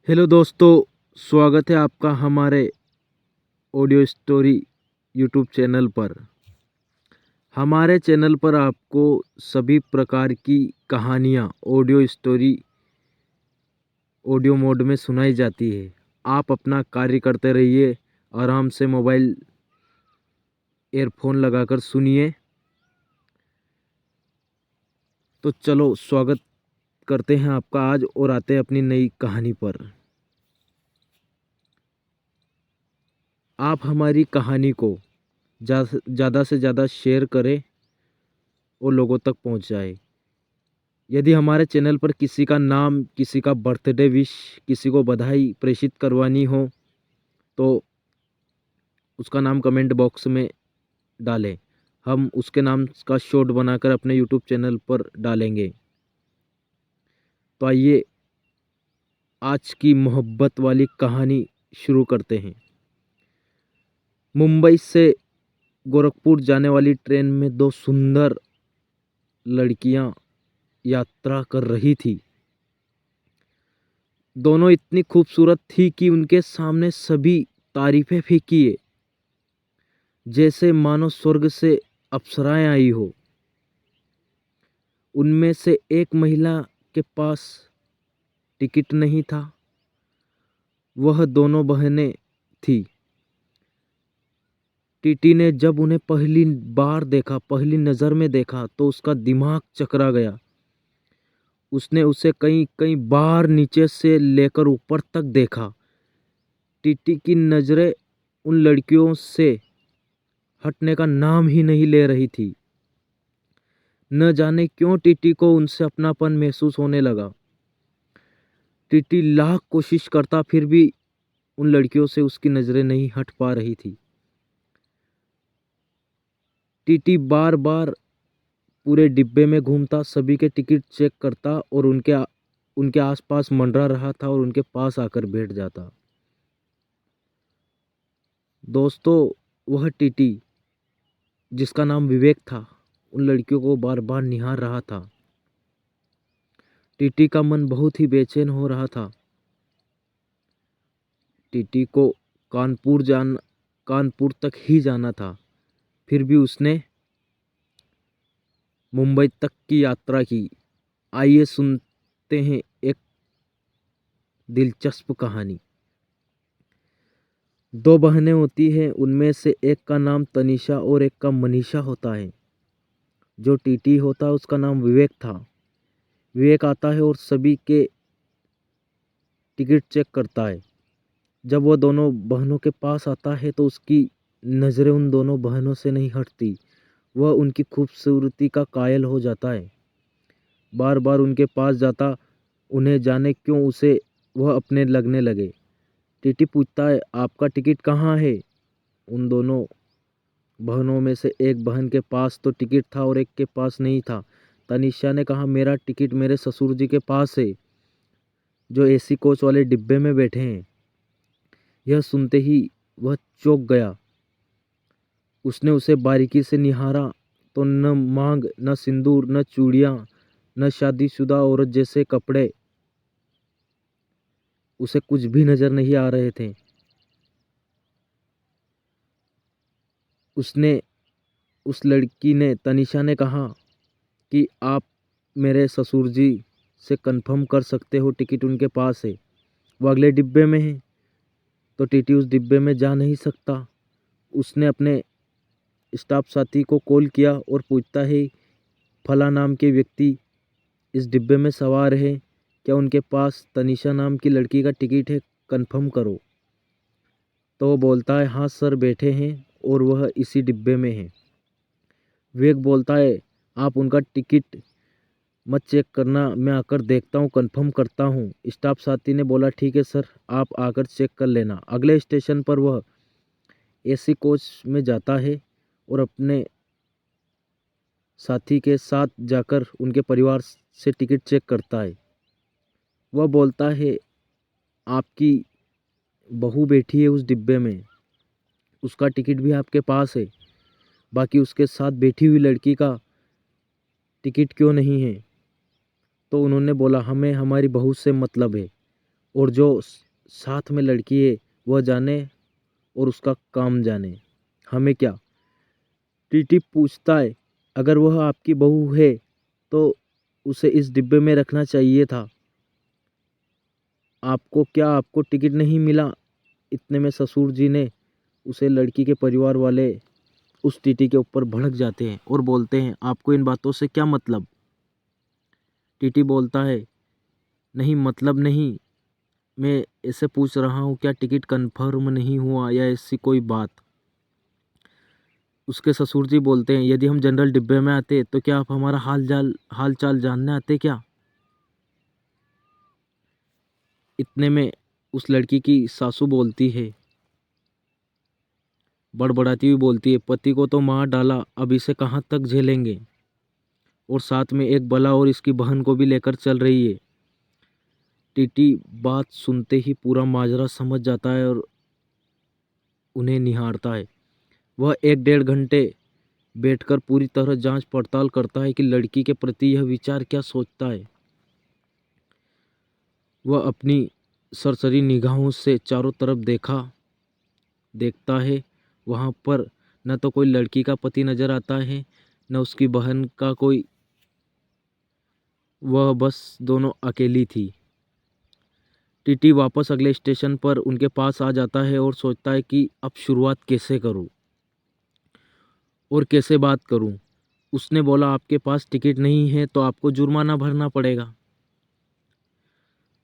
Hello दोस्तों, स्वागत है आपका हमारे ऑडियो स्टोरी यूट्यूब चैनल पर। हमारे चैनल पर आपको सभी प्रकार की कहानियाँ ऑडियो स्टोरी ऑडियो मोड में सुनाई जाती है। आप अपना कार्य करते रहिए, आराम से मोबाइल ईयरफोन लगाकर सुनिए। तो चलो स्वागत करते हैं आपका आज और आते हैं अपनी नई कहानी पर। आप हमारी कहानी को ज़्यादा से ज़्यादा शेयर करें और लोगों तक पहुंचाएं। यदि हमारे चैनल पर किसी का नाम, किसी का बर्थडे विश, किसी को बधाई प्रेषित करवानी हो तो उसका नाम कमेंट बॉक्स में डालें। हम उसके नाम का शॉर्ट बनाकर अपने यूट्यूब चैनल पर डालेंगे। तो आइए आज की मोहब्बत वाली कहानी शुरू करते हैं। मुंबई से गोरखपुर जाने वाली ट्रेन में दो सुंदर लड़कियां यात्रा कर रही थी। दोनों इतनी खूबसूरत थी कि उनके सामने सभी तारीफें फीकी, जैसे मानो स्वर्ग से अप्सराएं आई हो। उनमें से एक महिला के पास टिकट नहीं था। वह दोनों बहनें थी। टीटी ने जब उन्हें पहली बार देखा, पहली नज़र में देखा, तो उसका दिमाग चकरा गया। उसने उसे कई कई बार नीचे से लेकर ऊपर तक देखा। टीटी की नज़रें उन लड़कियों से हटने का नाम ही नहीं ले रही थी। न जाने क्यों टीटी को उनसे अपनापन महसूस होने लगा। टीटी लाख कोशिश करता फिर भी उन लड़कियों से उसकी नज़रें नहीं हट पा रही थी। टीटी बार बार पूरे डिब्बे में घूमता, सभी के टिकट चेक करता और उनके आसपास मंडरा रहा था और उनके पास आकर बैठ जाता। दोस्तों, वह टीटी जिसका नाम विवेक था, उन लड़कियों को बार बार निहार रहा था। टीटी का मन बहुत ही बेचैन हो रहा था। टीटी को कानपुर तक ही जाना था। फिर भी उसने मुंबई तक की यात्रा की। आइए सुनते हैं एक दिलचस्प कहानी। दो बहनें होती हैं, उनमें से एक का नाम तनिषा और एक का मनीषा होता है। जो टीटी होता है उसका नाम विवेक था। विवेक आता है और सभी के टिकट चेक करता है। जब वह दोनों बहनों के पास आता है तो उसकी नज़रें उन दोनों बहनों से नहीं हटती। वह उनकी खूबसूरती का कायल हो जाता है। बार बार उनके पास जाता, उन्हें जाने क्यों उसे वह अपने लगने लगे। टीटी पूछता है, आपका टिकट कहाँ है? उन दोनों बहनों में से एक बहन के पास तो टिकट था और एक के पास नहीं था। तनिषा ने कहा, मेरा टिकट मेरे ससुर जी के पास है, जो एसी कोच वाले डिब्बे में बैठे हैं। यह सुनते ही वह चौंक गया। उसने उसे बारीकी से निहारा तो न मांग, न सिंदूर, न चूड़ियाँ, न शादीशुदा औरत जैसे कपड़े उसे कुछ भी नजर नहीं आ रहे थे। उस लड़की ने, तनिषा ने कहा कि आप मेरे ससुर जी से कंफर्म कर सकते हो, टिकट उनके पास है, वो अगले डिब्बे में है। तो टीटी उस डिब्बे में जा नहीं सकता। उसने अपने स्टाफ साथी को कॉल किया और पूछता है, फला नाम के व्यक्ति इस डिब्बे में सवार है, क्या उनके पास तनिषा नाम की लड़की का टिकट है, कंफर्म करो। तो वो बोलता है, हाँ सर बैठे हैं और वह इसी डिब्बे में है। विवेक बोलता है, आप उनका टिकट मत चेक करना, मैं आकर देखता हूँ, कंफर्म करता हूँ। स्टाफ साथी ने बोला, ठीक है सर, आप आकर चेक कर लेना। अगले स्टेशन पर वह एसी कोच में जाता है और अपने साथी के साथ जाकर उनके परिवार से टिकट चेक करता है। वह बोलता है, आपकी बहू बैठी है उस डिब्बे में, उसका टिकट भी आपके पास है, बाकी उसके साथ बैठी हुई लड़की का टिकट क्यों नहीं है? तो उन्होंने बोला, हमें हमारी बहू से मतलब है, और जो साथ में लड़की है वह जाने और उसका काम जाने, हमें क्या। टीटी पूछता है, अगर वह आपकी बहू है तो उसे इस डिब्बे में रखना चाहिए था, आपको क्या, आपको टिकट नहीं मिला। इतने में ससुर जी ने उसे, लड़की के परिवार वाले उस टीटी के ऊपर भड़क जाते हैं और बोलते हैं, आपको इन बातों से क्या मतलब। टीटी बोलता है, नहीं मतलब नहीं, मैं ऐसे पूछ रहा हूँ क्या टिकट कंफर्म नहीं हुआ या ऐसी कोई बात। उसके ससुर जी बोलते हैं, यदि हम जनरल डिब्बे में आते तो क्या आप हमारा हाल चाल जानने आते क्या। इतने में उस लड़की की सासू बोलती है, बड़बड़ाती हुई बोलती है, पति को तो मार डाला, अब इसे कहाँ तक झेलेंगे, और साथ में एक बला और इसकी बहन को भी लेकर चल रही है। टीटी बात सुनते ही पूरा माजरा समझ जाता है और उन्हें निहारता है। वह 1-1.5 घंटे बैठकर पूरी तरह जांच पड़ताल करता है कि लड़की के प्रति यह विचार क्या सोचता है। वह अपनी सरसरी निगाहों से चारों तरफ देखता है। वहाँ पर न तो कोई लड़की का पति नजर आता है, न उसकी बहन का कोई, वह बस दोनों अकेली थी। टीटी वापस अगले स्टेशन पर उनके पास आ जाता है और सोचता है कि अब शुरुआत कैसे करूं और कैसे बात करूं। उसने बोला, आपके पास टिकट नहीं है तो आपको जुर्माना भरना पड़ेगा।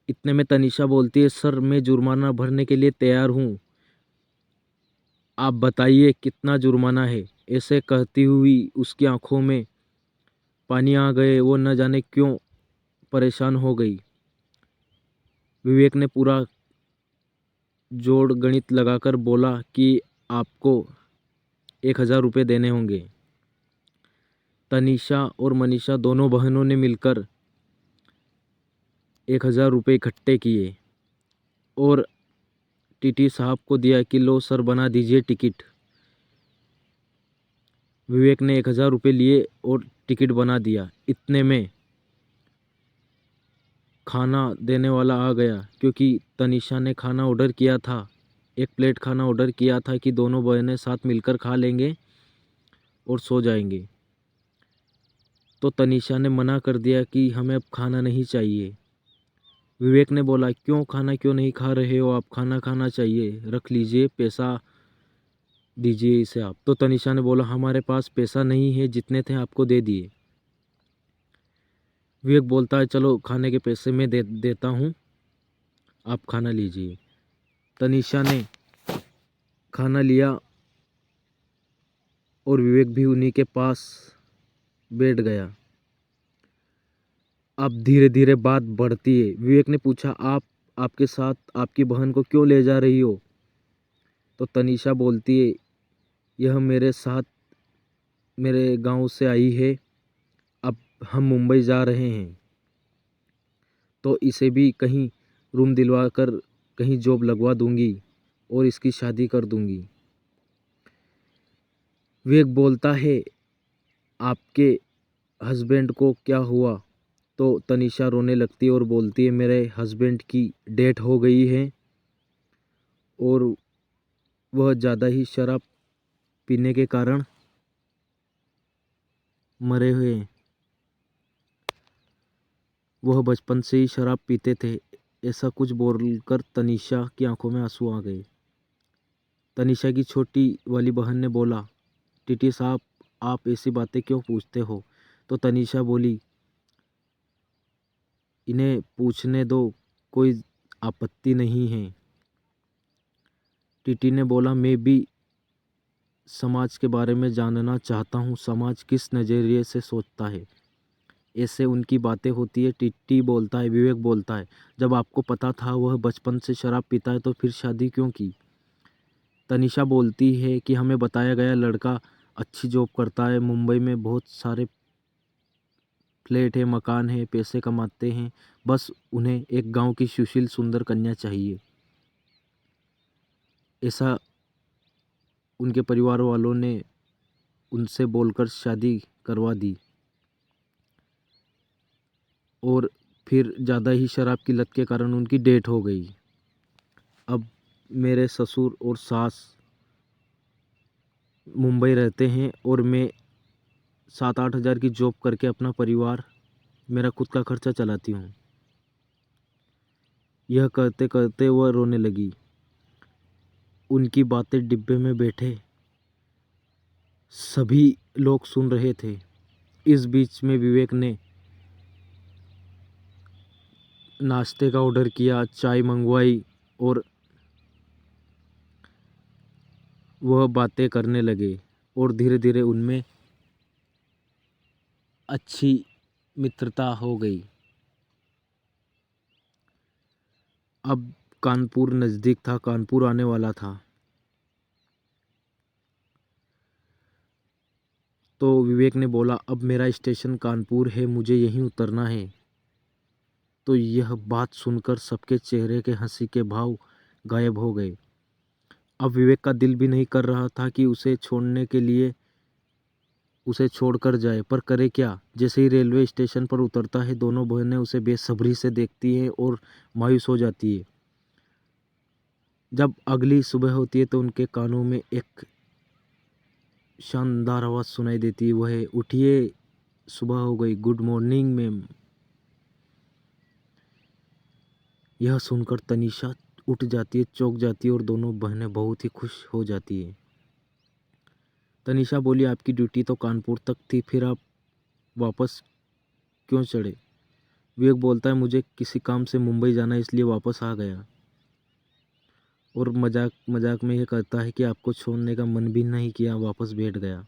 इतने में तनीषा बोलती है, सर मैं जुर्माना भरने के लिए तैयार हूँ, आप बताइए कितना जुर्माना है। ऐसे कहती हुई उसकी आंखों में पानी आ गए। वो न जाने क्यों परेशान हो गई। विवेक ने पूरा जोड़ गणित लगाकर बोला कि आपको 1,000 रुपये देने होंगे। तनीषा और मनीषा दोनों बहनों ने मिलकर 1,000 रुपये इकट्ठे किए और टीटी साहब को दिया कि लो सर बना दीजिए टिकट। विवेक ने 1,000 रुपये लिए और टिकट बना दिया। इतने में खाना देने वाला आ गया, क्योंकि तनीषा ने खाना ऑर्डर किया था। 1 प्लेट खाना ऑर्डर किया था कि दोनों बहनें साथ मिलकर खा लेंगे और सो जाएंगे। तो तनीषा ने मना कर दिया कि हमें अब खाना नहीं चाहिए। विवेक ने बोला, क्यों नहीं खा रहे हो आप, खाना खाना चाहिए, रख लीजिए, पैसा दीजिए इसे आप। तो तनीषा ने बोला, हमारे पास पैसा नहीं है, जितने थे आपको दे दिए। विवेक बोलता है, चलो खाने के पैसे मैं देता हूँ, आप खाना लीजिए। तनीषा ने खाना लिया और विवेक भी उन्हीं के पास बैठ गया। अब धीरे धीरे बात बढ़ती है। विवेक ने पूछा, आप आपके साथ आपकी बहन को क्यों ले जा रही हो। तो तनीषा बोलती है, यह मेरे साथ मेरे गांव से आई है, अब हम मुंबई जा रहे हैं तो इसे भी कहीं रूम दिलवा कर कहीं जॉब लगवा दूंगी और इसकी शादी कर दूंगी। विवेक बोलता है, आपके हस्बैंड को क्या हुआ। तो तनीषा रोने लगती है और बोलती है, मेरे हस्बैंड की डेथ हो गई है और वह ज़्यादा ही शराब पीने के कारण मरे हुए हैं। वह बचपन से ही शराब पीते थे। ऐसा कुछ बोलकर तनीषा की आंखों में आंसू आ गए। तनीषा की छोटी वाली बहन ने बोला, टीटी साहब आप ऐसी बातें क्यों पूछते हो। तो तनीषा बोली, इन्हें पूछने दो, कोई आपत्ति नहीं है। टीटी ने बोला, मैं भी समाज के बारे में जानना चाहता हूँ, समाज किस नज़रिए से सोचता है। ऐसे उनकी बातें होती है। टीटी बोलता है, विवेक बोलता है, जब आपको पता था वह बचपन से शराब पीता है तो फिर शादी क्यों की। तनीषा बोलती है कि हमें बताया गया लड़का अच्छी जॉब करता है, मुंबई में बहुत सारे फ्लैट है, मकान है, पैसे कमाते हैं, बस उन्हें एक गांव की सुशील सुंदर कन्या चाहिए। ऐसा उनके परिवार वालों ने उनसे बोलकर शादी करवा दी और फिर ज़्यादा ही शराब की लत के कारण उनकी डेथ हो गई। अब मेरे ससुर और सास मुंबई रहते हैं और मैं 7-8 हज़ार की जॉब करके अपना परिवार, मेरा खुद का खर्चा चलाती हूँ। यह करते करते वह रोने लगी। उनकी बातें डिब्बे में बैठे सभी लोग सुन रहे थे। इस बीच में विवेक ने नाश्ते का ऑर्डर किया, चाय मंगवाई और वह बातें करने लगे और धीरे धीरे उनमें अच्छी मित्रता हो गई। अब कानपुर नज़दीक था, कानपुर आने वाला था। तो विवेक ने बोला, अब मेरा स्टेशन कानपुर है, मुझे यहीं उतरना है। तो यह बात सुनकर सबके चेहरे के हंसी के भाव गायब हो गए। अब विवेक का दिल भी नहीं कर रहा था कि उसे छोड़कर जाए, पर करे क्या। जैसे ही रेलवे स्टेशन पर उतरता है, दोनों बहनें उसे बेसब्री से देखती हैं और मायूस हो जाती है। जब अगली सुबह होती है तो उनके कानों में एक शानदार आवाज़ सुनाई देती है, वह है, उठिए, सुबह हो गई, गुड मॉर्निंग मैम। यह सुनकर तनीषा उठ जाती है, चौंक जाती है और दोनों बहनें बहुत ही खुश हो जाती है। तनीषा बोली, आपकी ड्यूटी तो कानपुर तक थी, फिर आप वापस क्यों चढ़े। विवेक बोलता है, मुझे किसी काम से मुंबई जाना इसलिए वापस आ गया। और मजाक मजाक में यह कहता है कि आपको छोड़ने का मन भी नहीं किया, वापस बैठ गया।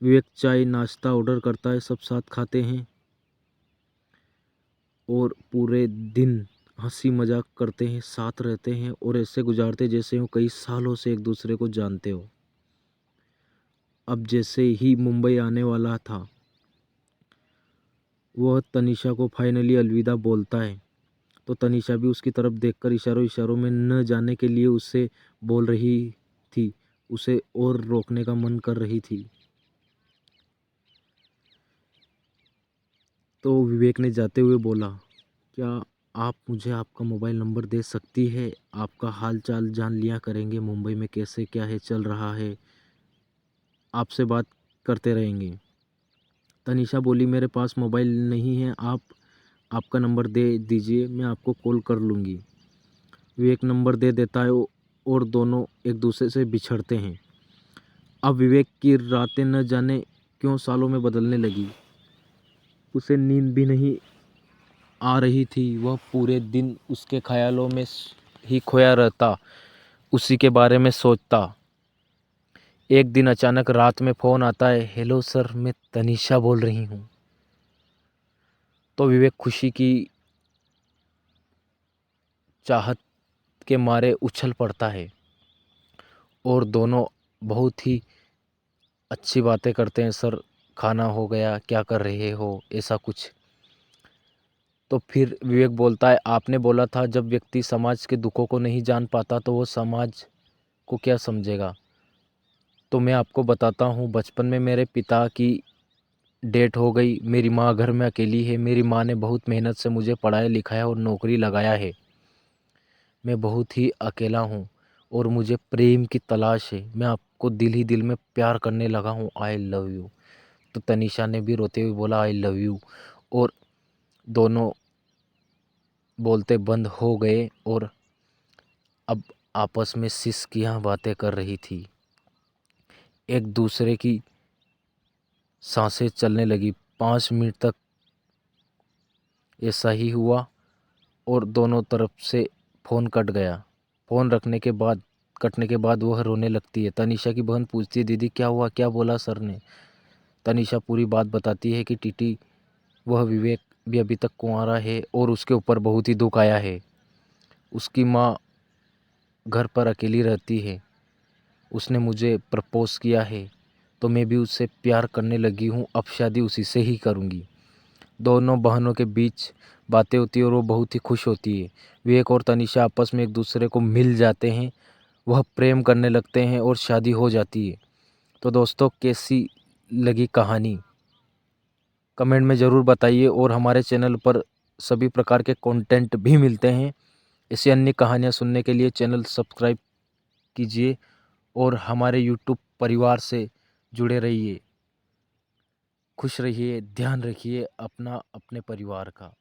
विवेक चाय नाश्ता ऑर्डर करता है, सब साथ खाते हैं और पूरे दिन हंसी मजाक करते हैं, साथ रहते हैं और ऐसे गुजारते जैसे वो कई सालों से एक दूसरे को जानते हो। अब जैसे ही मुंबई आने वाला था, वह तनीषा को फाइनली अलविदा बोलता है। तो तनीषा भी उसकी तरफ देखकर इशारों इशारों में न जाने के लिए उससे बोल रही थी, उसे और रोकने का मन कर रही थी। तो विवेक ने जाते हुए बोला, क्या आप मुझे आपका मोबाइल नंबर दे सकती है, आपका हाल चाल जान लिया करेंगे, मुंबई में कैसे क्या है चल रहा है, आपसे बात करते रहेंगे। तनीषा बोली, मेरे पास मोबाइल नहीं है, आप आपका नंबर दे दीजिए, मैं आपको कॉल कर लूँगी। विवेक नंबर दे देता है और दोनों एक दूसरे से बिछड़ते हैं। अब विवेक की रातें न जाने क्यों सालों में बदलने लगी। उसे नींद भी नहीं आ रही थी, वह पूरे दिन उसके ख्यालों में ही खोया रहता, उसी के बारे में सोचता। एक दिन अचानक रात में फ़ोन आता है, हेलो सर, मैं तनीषा बोल रही हूँ। तो विवेक खुशी की चाहत के मारे उछल पड़ता है और दोनों बहुत ही अच्छी बातें करते हैं। सर, खाना हो गया, क्या कर रहे हो, ऐसा कुछ। तो फिर विवेक बोलता है, आपने बोला था जब व्यक्ति समाज के दुखों को नहीं जान पाता तो वो समाज को क्या समझेगा। तो मैं आपको बताता हूँ, बचपन में मेरे पिता की डेथ हो गई, मेरी माँ घर में अकेली है। मेरी माँ ने बहुत मेहनत से मुझे पढ़ाया लिखाया और नौकरी लगाया है। मैं बहुत ही अकेला हूँ और मुझे प्रेम की तलाश है। मैं आपको दिल ही दिल में प्यार करने लगा हूँ, आई लव यू। तो तनीषा ने भी रोते हुए बोला, आई लव यू। और दोनों बोलते बंद हो गए और अब आपस में सिसकियाँ बातें कर रही थी। एक दूसरे की सांसें चलने लगी। 5 मिनट तक ऐसा ही हुआ और दोनों तरफ से फ़ोन कट गया। फ़ोन कटने के बाद वह रोने लगती है। तनीषा की बहन पूछती है, दीदी क्या हुआ, क्या बोला सर ने। तनीषा पूरी बात बताती है कि टीटी, वह विवेक भी अभी तक कुंवारा है और उसके ऊपर बहुत ही दुख आया है। उसकी माँ घर पर अकेली रहती है। उसने मुझे प्रपोज़ किया है तो मैं भी उससे प्यार करने लगी हूँ, अब शादी उसी से ही करूँगी। दोनों बहनों के बीच बातें होती है और वो बहुत ही खुश होती है। विवेक और तनीषा आपस में एक दूसरे को मिल जाते हैं, वह प्रेम करने लगते हैं और शादी हो जाती है। तो दोस्तों, कैसी लगी कहानी कमेंट में ज़रूर बताइए और हमारे चैनल पर सभी प्रकार के कंटेंट भी मिलते हैं। ऐसी अन्य कहानियाँ सुनने के लिए चैनल सब्सक्राइब कीजिए और हमारे यूट्यूब परिवार से जुड़े रहिए। खुश रहिए, ध्यान रखिए अपना, अपने परिवार का।